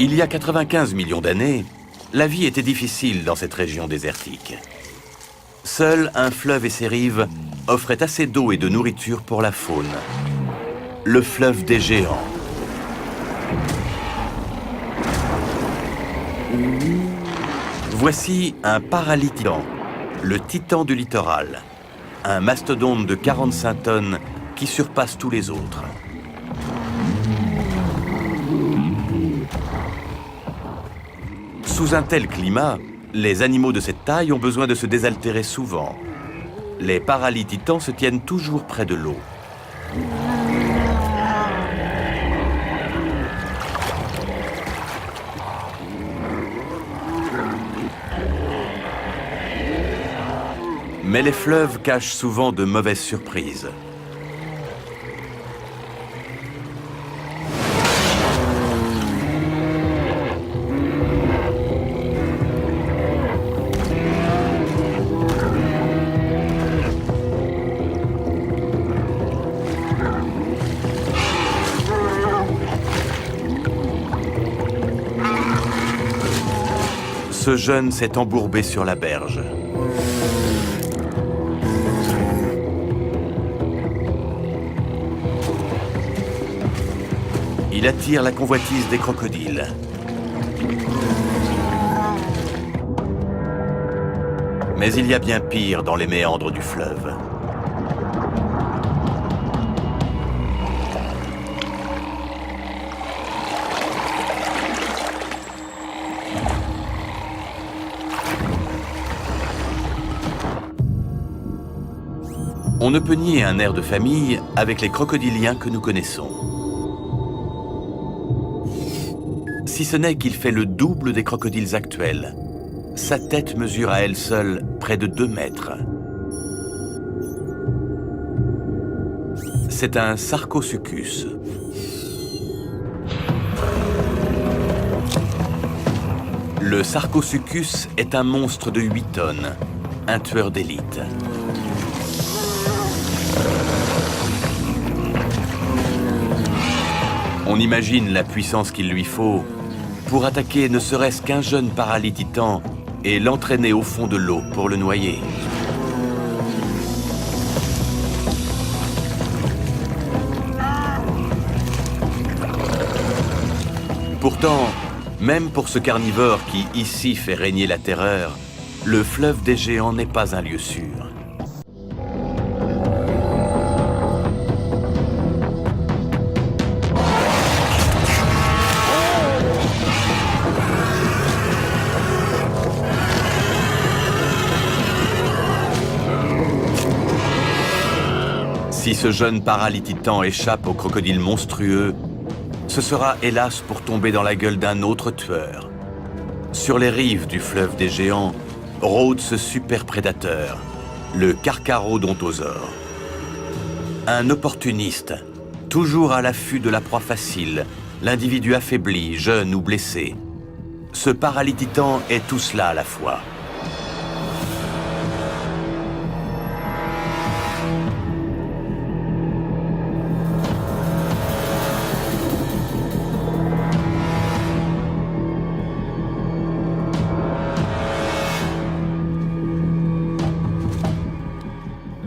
Il y a 95 millions d'années, la vie était difficile dans cette région désertique. Seul un fleuve et ses rives offraient assez d'eau et de nourriture pour la faune. Le fleuve des géants. Voici un paralititan, le titan du littoral. Un mastodonte de 45 tonnes qui surpasse tous les autres. Sous un tel climat, les animaux de cette taille ont besoin de se désaltérer souvent. Les paralititans se tiennent toujours près de l'eau. Mais les fleuves cachent souvent de mauvaises surprises. Ce jeune s'est embourbé sur la berge. Il attire la convoitise des crocodiles. Mais il y a bien pire dans les méandres du fleuve. On ne peut nier un air de famille avec les crocodiliens que nous connaissons. Si ce n'est qu'il fait le double des crocodiles actuels. Sa tête mesure à elle seule près de 2 mètres. C'est un Sarcosuchus. Le Sarcosuchus est un monstre de 8 tonnes, un tueur d'élite. On imagine la puissance qu'il lui faut pour attaquer ne serait-ce qu'un jeune paralititan et l'entraîner au fond de l'eau pour le noyer. Pourtant, même pour ce carnivore qui ici fait régner la terreur, le fleuve des géants n'est pas un lieu sûr. Si ce jeune paralititan échappe au crocodile monstrueux, ce sera hélas pour tomber dans la gueule d'un autre tueur. Sur les rives du fleuve des géants, rôde ce super prédateur, le Carcharodontosaure. Un opportuniste, toujours à l'affût de la proie facile, l'individu affaibli, jeune ou blessé. Ce paralititan est tout cela à la fois.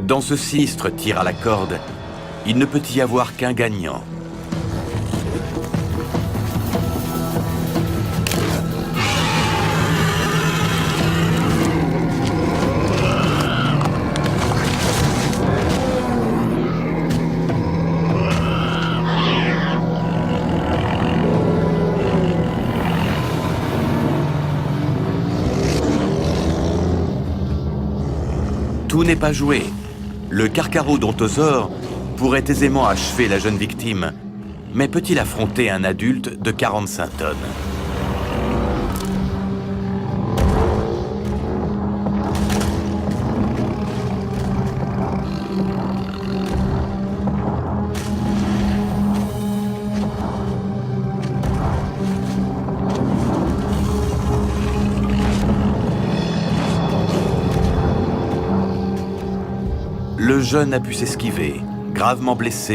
Dans ce sinistre tir à la corde, il ne peut y avoir qu'un gagnant. Tout n'est pas joué. Le Carcharodontosaure pourrait aisément achever la jeune victime, mais peut-il affronter un adulte de 45 tonnes? Le jeune a pu s'esquiver, gravement blessé.